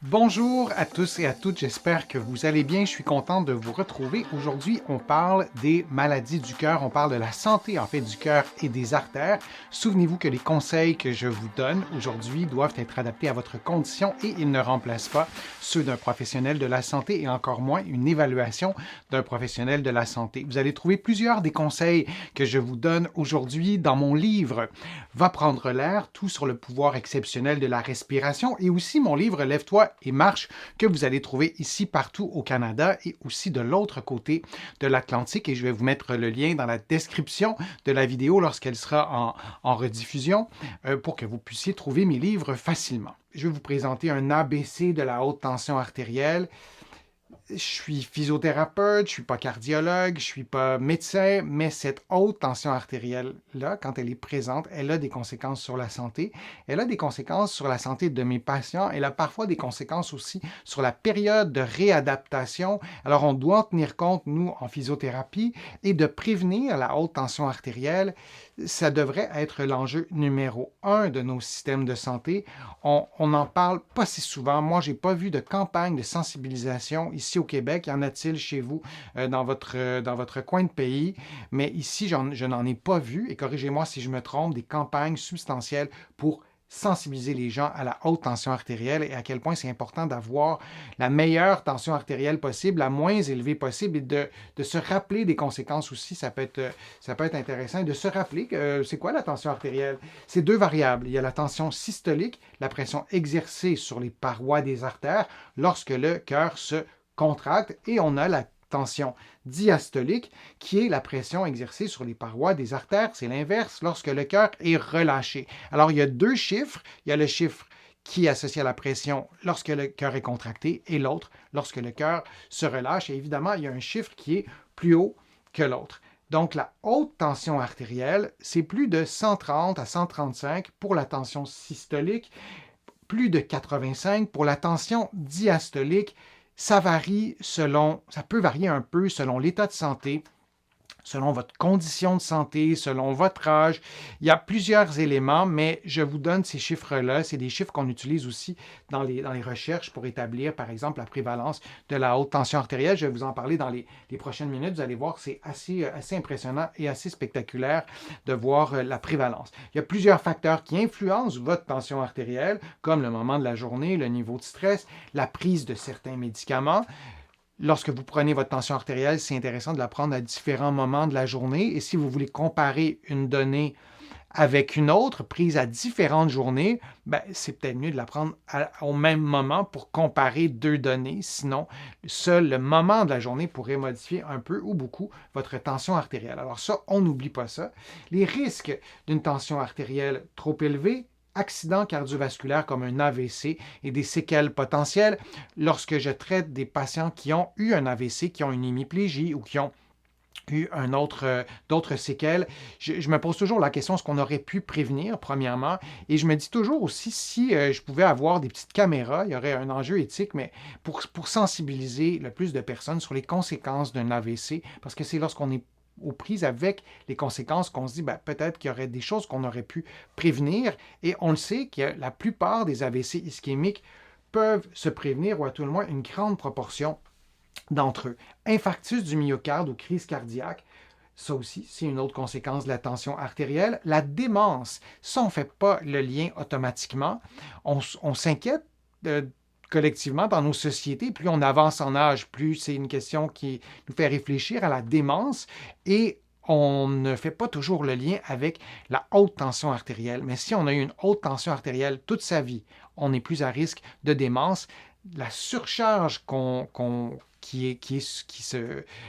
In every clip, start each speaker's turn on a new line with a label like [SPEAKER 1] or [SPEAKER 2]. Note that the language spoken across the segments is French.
[SPEAKER 1] Bonjour à tous et à toutes, j'espère que vous allez bien. Je suis content de vous retrouver. Aujourd'hui, on parle des maladies du cœur, on parle de la santé en fait du cœur et des artères. Souvenez-vous que les conseils que je vous donne aujourd'hui doivent être adaptés à votre condition et ils ne remplacent pas ceux d'un professionnel de la santé et encore moins une évaluation d'un professionnel de la santé. Vous allez trouver plusieurs des conseils que je vous donne aujourd'hui dans mon livre Va prendre l'air, tout sur le pouvoir exceptionnel de la respiration et aussi mon livre Lève-toi et marche que vous allez trouver ici partout au Canada et aussi de l'autre côté de l'Atlantique. Et je vais vous mettre le lien dans la description de la vidéo lorsqu'elle sera en rediffusion pour que vous puissiez trouver mes livres facilement. Je vais vous présenter un ABC de la haute tension artérielle. Je suis physiothérapeute, je suis pas cardiologue, je suis pas médecin, mais cette haute tension artérielle-là, quand elle est présente, elle a des conséquences sur la santé. Elle a des conséquences sur la santé de mes patients. Elle a parfois des conséquences aussi sur la période de réadaptation. Alors, on doit en tenir compte, nous, en physiothérapie, et de prévenir la haute tension artérielle. Ça devrait être l'enjeu numéro un de nos systèmes de santé. On n'en parle pas si souvent. Moi, j'ai pas vu de campagne de sensibilisation ici au Québec. Y en a-t-il chez vous dans votre coin de pays? Mais ici, je n'en ai pas vu, et corrigez-moi si je me trompe, des campagnes substantielles pour sensibiliser les gens à la haute tension artérielle et à quel point c'est important d'avoir la meilleure tension artérielle possible, la moins élevée possible, et de se rappeler des conséquences aussi. Ça peut être intéressant de se rappeler que c'est quoi la tension artérielle? C'est deux variables. Il y a la tension systolique, la pression exercée sur les parois des artères lorsque le cœur se contracte, et on a la tension diastolique, qui est la pression exercée sur les parois des artères. C'est l'inverse lorsque le cœur est relâché. Alors, il y a deux chiffres. Il y a le chiffre qui est associé à la pression lorsque le cœur est contracté et l'autre lorsque le cœur se relâche. Et évidemment, il y a un chiffre qui est plus haut que l'autre. Donc, la haute tension artérielle, c'est plus de 130 à 135 pour la tension systolique, plus de 85 pour la tension diastolique. Ça peut varier un peu selon l'état de santé, selon votre condition de santé, selon votre âge. Il y a plusieurs éléments, mais je vous donne ces chiffres-là. C'est des chiffres qu'on utilise aussi dans les recherches pour établir, par exemple, la prévalence de la haute tension artérielle. Je vais vous en parler dans les prochaines minutes. Vous allez voir, c'est assez impressionnant et assez spectaculaire de voir la prévalence. Il y a plusieurs facteurs qui influencent votre tension artérielle, comme le moment de la journée, le niveau de stress, la prise de certains médicaments. Lorsque vous prenez votre tension artérielle, c'est intéressant de la prendre à différents moments de la journée. Et si vous voulez comparer une donnée avec une autre prise à différentes journées, c'est peut-être mieux de la prendre au même moment pour comparer deux données. Sinon, seul le moment de la journée pourrait modifier un peu ou beaucoup votre tension artérielle. Alors ça, on n'oublie pas ça. Les risques d'une tension artérielle trop élevée, accident cardiovasculaire comme un AVC et des séquelles potentielles. Lorsque je traite des patients qui ont eu un AVC, qui ont une hémiplégie ou qui ont eu d'autres séquelles, je me pose toujours la question, est-ce qu'on aurait pu prévenir, premièrement? Et je me dis toujours aussi, si je pouvais avoir des petites caméras, il y aurait un enjeu éthique, mais pour sensibiliser le plus de personnes sur les conséquences d'un AVC, parce que c'est lorsqu'on est aux prises avec les conséquences qu'on se dit peut-être qu'il y aurait des choses qu'on aurait pu prévenir. Et on le sait que la plupart des AVC ischémiques peuvent se prévenir, ou à tout le moins une grande proportion d'entre eux. Infarctus du myocarde ou crise cardiaque, ça aussi, c'est une autre conséquence de la tension artérielle. La démence, ça, on ne fait pas le lien automatiquement. On s'inquiète collectivement dans nos sociétés. Plus on avance en âge, plus c'est une question qui nous fait réfléchir à la démence, et on ne fait pas toujours le lien avec la haute tension artérielle. Mais si on a eu une haute tension artérielle toute sa vie, on est plus à risque de démence. La surcharge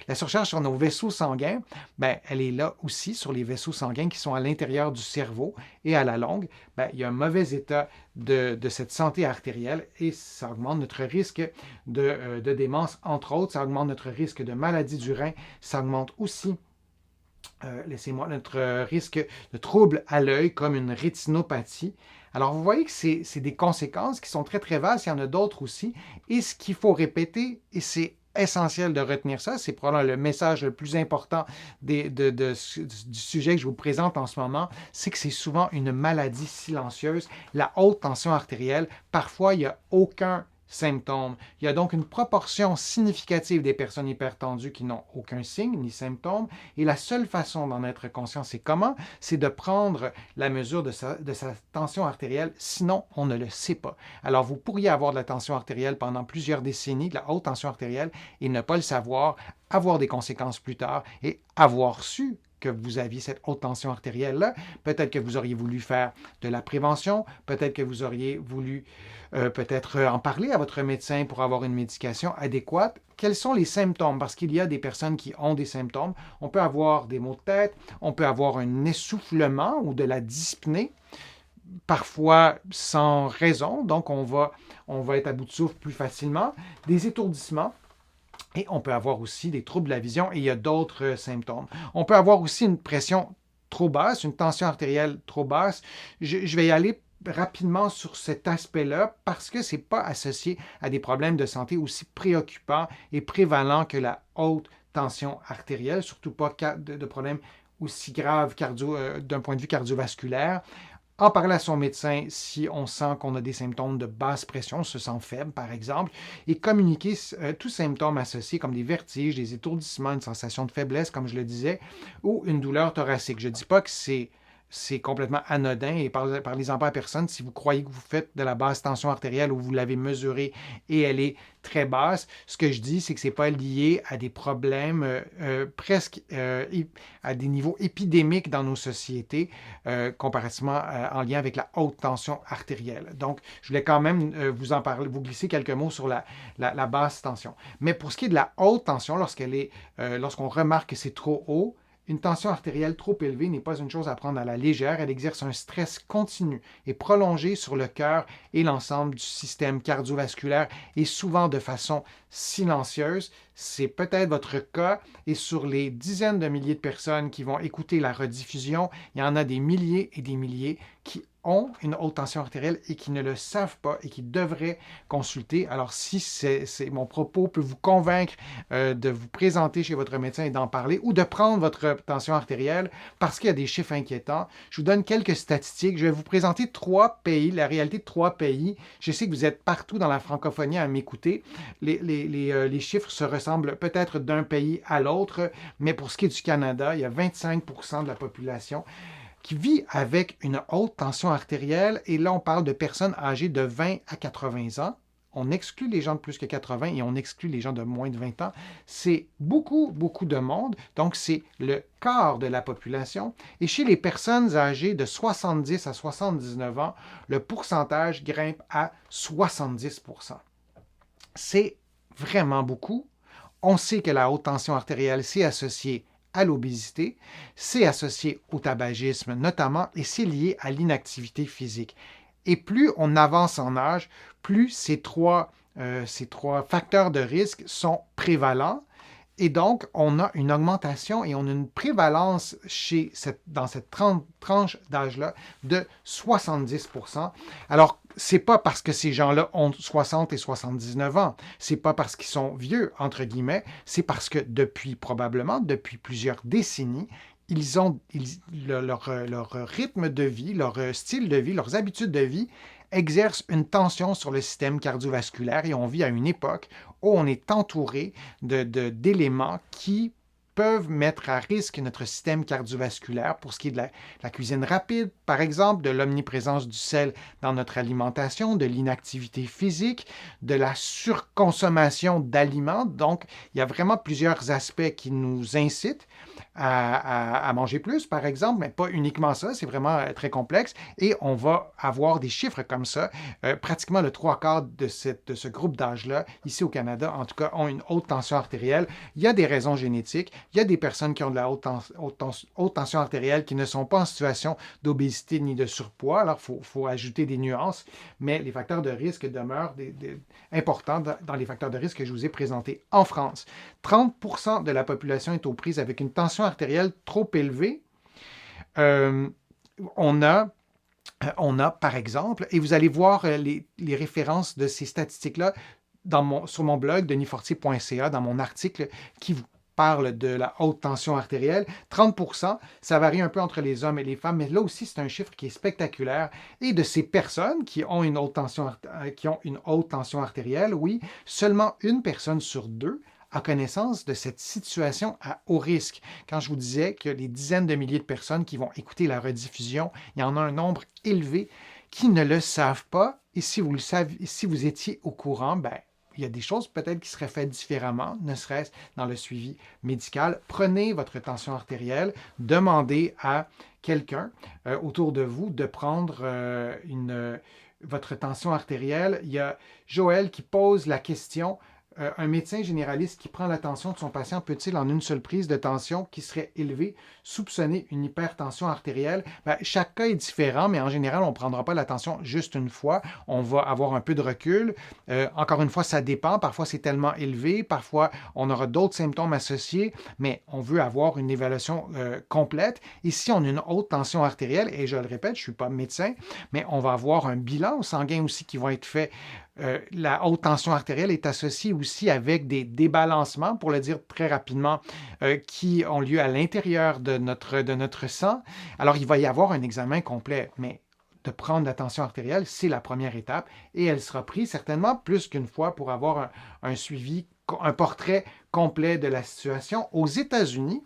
[SPEAKER 1] la surcharge sur nos vaisseaux sanguins, elle est là aussi sur les vaisseaux sanguins qui sont à l'intérieur du cerveau, et à la longue, il y a un mauvais état de cette santé artérielle et ça augmente notre risque de démence, entre autres. Ça augmente notre risque de maladie du rein. Ça augmente aussi notre risque de troubles à l'œil comme une rétinopathie. Alors, vous voyez que c'est des conséquences qui sont très, très vastes. Il y en a d'autres aussi. Et ce qu'il faut répéter, et c'est essentiel de retenir ça, c'est probablement le message le plus important du sujet que je vous présente en ce moment, c'est que c'est souvent une maladie silencieuse. La haute tension artérielle, parfois, il n'y a aucun symptômes. Il y a donc une proportion significative des personnes hypertendues qui n'ont aucun signe ni symptôme. Et la seule façon d'en être conscient, c'est comment? C'est de prendre la mesure de sa tension artérielle, sinon on ne le sait pas. Alors vous pourriez avoir de la tension artérielle pendant plusieurs décennies, de la haute tension artérielle, et ne pas le savoir, avoir des conséquences plus tard et avoir su que vous aviez cette haute tension artérielle-là. Peut-être que vous auriez voulu faire de la prévention, peut-être que vous auriez voulu peut-être en parler à votre médecin pour avoir une médication adéquate. Quels sont les symptômes? Parce qu'il y a des personnes qui ont des symptômes. On peut avoir des maux de tête, on peut avoir un essoufflement ou de la dyspnée, parfois sans raison, donc on va être à bout de souffle plus facilement, des étourdissements. Et on peut avoir aussi des troubles de la vision et il y a d'autres symptômes. On peut avoir aussi une pression trop basse, une tension artérielle trop basse. Je vais y aller rapidement sur cet aspect-là parce que ce n'est pas associé à des problèmes de santé aussi préoccupants et prévalents que la haute tension artérielle, surtout pas de problèmes aussi graves d'un point de vue cardiovasculaire. En parler à son médecin si on sent qu'on a des symptômes de basse pression, on se sent faible par exemple, et communiquer tous symptômes associés comme des vertiges, des étourdissements, une sensation de faiblesse comme je le disais, ou une douleur thoracique. Je ne dis pas que c'est complètement anodin et parlez-en pas à personne si vous croyez que vous faites de la basse tension artérielle ou vous l'avez mesurée et elle est très basse. Ce que je dis, c'est que ce n'est pas lié à des problèmes presque à des niveaux épidémiques dans nos sociétés comparativement en lien avec la haute tension artérielle. Donc, je voulais quand même vous en parler, vous glisser quelques mots sur la basse tension. Mais pour ce qui est de la haute tension, lorsqu'on remarque que c'est trop haut, une tension artérielle trop élevée n'est pas une chose à prendre à la légère. Elle exerce un stress continu et prolongé sur le cœur et l'ensemble du système cardiovasculaire et souvent de façon silencieuse. C'est peut-être votre cas et sur les dizaines de milliers de personnes qui vont écouter la rediffusion, il y en a des milliers et des milliers qui ont une haute tension artérielle et qui ne le savent pas et qui devraient consulter. Alors, si mon propos peut vous convaincre de vous présenter chez votre médecin et d'en parler ou de prendre votre tension artérielle parce qu'il y a des chiffres inquiétants, je vous donne quelques statistiques. Je vais vous présenter 3 pays, la réalité de 3 pays. Je sais que vous êtes partout dans la francophonie à m'écouter. Les chiffres se ressemblent peut-être d'un pays à l'autre, mais pour ce qui est du Canada, il y a 25% de la population qui vit avec une haute tension artérielle. Et là, on parle de personnes âgées de 20 à 80 ans. On exclut les gens de plus que 80 et on exclut les gens de moins de 20 ans. C'est beaucoup, beaucoup de monde. Donc, c'est le quart de la population. Et chez les personnes âgées de 70 à 79 ans, le pourcentage grimpe à 70%. C'est vraiment beaucoup. On sait que la haute tension artérielle, c'est associé à l'obésité, c'est associé au tabagisme notamment et c'est lié à l'inactivité physique. Et plus on avance en âge, plus ces trois facteurs de risque sont prévalents. Et donc, on a une augmentation et on a une prévalence dans cette tranche d'âge-là de 70%. Alors, c'est pas parce que ces gens-là ont 60 et 79 ans, c'est pas parce qu'ils sont vieux, entre guillemets, c'est parce que probablement depuis plusieurs décennies, ils ont leur rythme de vie, leur style de vie, leurs habitudes de vie exercent une tension sur le système cardiovasculaire et on vit à une époque où on est entouré d'éléments qui peuvent mettre à risque notre système cardiovasculaire pour ce qui est de la cuisine rapide, par exemple, de l'omniprésence du sel dans notre alimentation, de l'inactivité physique, de la surconsommation d'aliments. Donc, il y a vraiment plusieurs aspects qui nous incitent à manger plus, par exemple, mais pas uniquement ça, c'est vraiment très complexe. Et on va avoir des chiffres comme ça. Pratiquement le 3/4 de ce groupe d'âge-là, ici au Canada, en tout cas, ont une haute tension artérielle. Il y a des raisons génétiques. Il y a des personnes qui ont de la haute tension artérielle qui ne sont pas en situation d'obésité ni de surpoids. Alors, il faut ajouter des nuances, mais les facteurs de risque demeurent importants dans les facteurs de risque que je vous ai présentés. En France, 30% de la population est aux prises avec une tension artérielle trop élevée. On a, par exemple, et vous allez voir les références de ces statistiques-là sur mon blog, denisfortier.ca, dans mon article qui vous parle de la haute tension artérielle. 30%, ça varie un peu entre les hommes et les femmes, mais là aussi, c'est un chiffre qui est spectaculaire. Et de ces personnes qui ont une haute tension artérielle, oui, seulement une personne sur deux a connaissance de cette situation à haut risque. Quand je vous disais que les dizaines de milliers de personnes qui vont écouter la rediffusion, il y en a un nombre élevé qui ne le savent pas. Et si vous le savez, si vous étiez au courant, ben, il y a des choses peut-être qui seraient faites différemment, ne serait-ce dans le suivi médical. Prenez votre tension artérielle, demandez à quelqu'un autour de vous de prendre votre tension artérielle. Il y a Joël qui pose la question. Un médecin généraliste qui prend la tension de son patient peut-il, en une seule prise de tension qui serait élevée, soupçonner une hypertension artérielle? Ben, chaque cas est différent, mais en général, on ne prendra pas la tension juste une fois. On va avoir un peu de recul. Encore une fois, ça dépend. Parfois, c'est tellement élevé. Parfois, on aura d'autres symptômes associés, mais on veut avoir une évaluation complète. Ici, on a une haute tension artérielle, et je le répète, je ne suis pas médecin, mais on va avoir un bilan sanguin aussi qui va être fait. La haute tension artérielle est associée aussi avec des débalancements, pour le dire très rapidement, qui ont lieu à l'intérieur de notre sang. Alors, il va y avoir un examen complet, mais de prendre la tension artérielle, c'est la première étape et elle sera prise certainement plus qu'une fois pour avoir un suivi, un portrait complet de la situation. Aux États-Unis,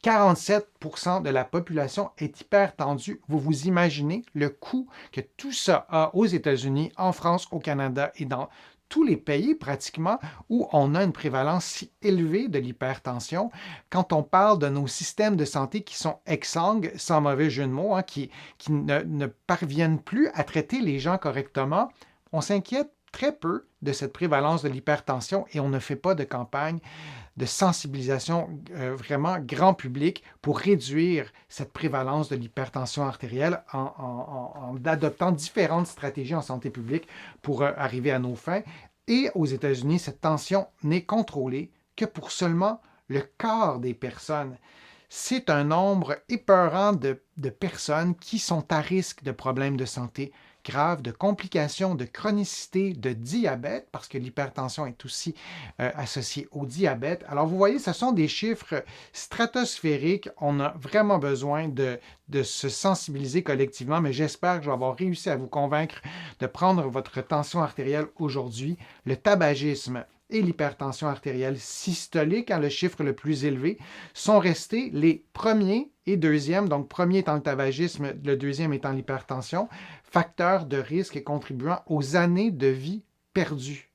[SPEAKER 1] 47% de la population est hypertendue. Vous vous imaginez le coût que tout ça a aux États-Unis, en France, au Canada et dans tous les pays pratiquement où on a une prévalence si élevée de l'hypertension. Quand on parle de nos systèmes de santé qui sont exsangues, sans mauvais jeu de mots, qui ne parviennent plus à traiter les gens correctement, on s'inquiète très peu de cette prévalence de l'hypertension et on ne fait pas de campagne de sensibilisation vraiment grand public pour réduire cette prévalence de l'hypertension artérielle en adoptant différentes stratégies en santé publique pour arriver à nos fins. Et aux États-Unis, cette tension n'est contrôlée que pour seulement le quart des personnes. C'est un nombre épeurant de personnes qui sont à risque de problèmes de santé graves, de complications, de chronicité, de diabète, parce que l'hypertension est aussi associée au diabète. Alors, vous voyez, ce sont des chiffres stratosphériques. On a vraiment besoin de se sensibiliser collectivement, mais j'espère que je vais avoir réussi à vous convaincre de prendre votre tension artérielle aujourd'hui. Le tabagisme et l'hypertension artérielle systolique, le chiffre le plus élevé, sont restés les premiers et deuxièmes, donc premier étant le tabagisme, le deuxième étant l'hypertension, facteurs de risque et contribuant aux années de vie perdues.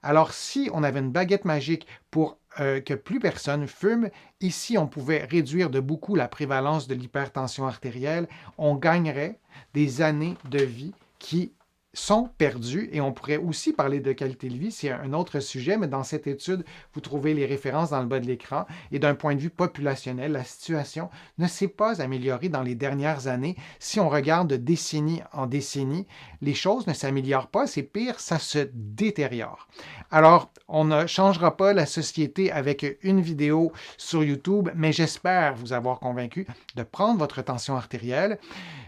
[SPEAKER 1] Alors, si on avait une baguette magique pour que plus personne fume, ici, on pouvait réduire de beaucoup la prévalence de l'hypertension artérielle, on gagnerait des années de vie qui sont perdus et on pourrait aussi parler de qualité de vie, c'est un autre sujet, mais dans cette étude, vous trouvez les références dans le bas de l'écran et d'un point de vue populationnel, la situation ne s'est pas améliorée dans les dernières années. Si on regarde de décennie en décennie, les choses ne s'améliorent pas, c'est pire, ça se détériore. Alors, on ne changera pas la société avec une vidéo sur YouTube, mais j'espère vous avoir convaincu de prendre votre tension artérielle.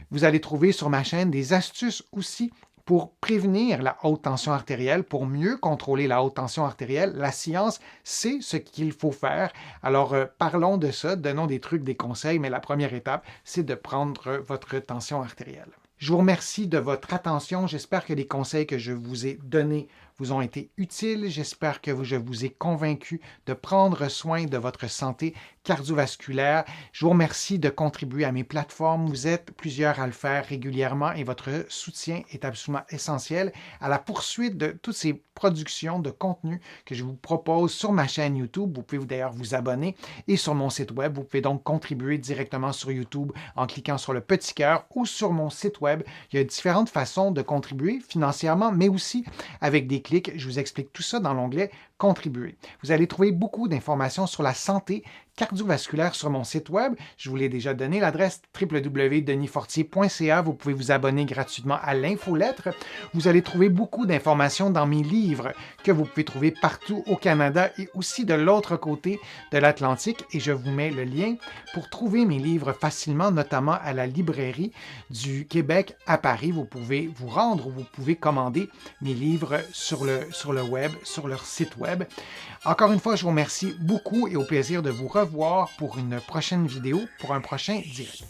[SPEAKER 1] Vous allez trouver sur ma chaîne des astuces aussi pour prévenir la haute tension artérielle, pour mieux contrôler la haute tension artérielle. La science sait ce qu'il faut faire. Alors, parlons de ça, donnons des trucs, des conseils, mais la première étape, c'est de prendre votre tension artérielle. Je vous remercie de votre attention. J'espère que les conseils que je vous ai donnés vous ont été utiles. J'espère que je vous ai convaincu de prendre soin de votre santé cardiovasculaire. Je vous remercie de contribuer à mes plateformes. Vous êtes plusieurs à le faire régulièrement et votre soutien est absolument essentiel à la poursuite de toutes ces productions de contenu que je vous propose sur ma chaîne YouTube. Vous pouvez d'ailleurs vous abonner et sur mon site web. Vous pouvez donc contribuer directement sur YouTube en cliquant sur le petit cœur ou sur mon site web. Il y a différentes façons de contribuer financièrement, mais aussi avec des clics. Je vous explique tout ça dans l'onglet « Contribuer ». Vous allez trouver beaucoup d'informations sur la santé cardiovasculaire sur mon site web. Je vous l'ai déjà donné, l'adresse www.denisfortier.ca. Vous pouvez vous abonner gratuitement à l'infolettre. Vous allez trouver beaucoup d'informations dans mes livres que vous pouvez trouver partout au Canada et aussi de l'autre côté de l'Atlantique. Et je vous mets le lien pour trouver mes livres facilement, notamment à la librairie du Québec à Paris. Vous pouvez vous rendre ou vous pouvez commander mes livres sur le web, sur leur site web. web. Encore une fois, je vous remercie beaucoup et au plaisir de vous revoir pour une prochaine vidéo, pour un prochain direct.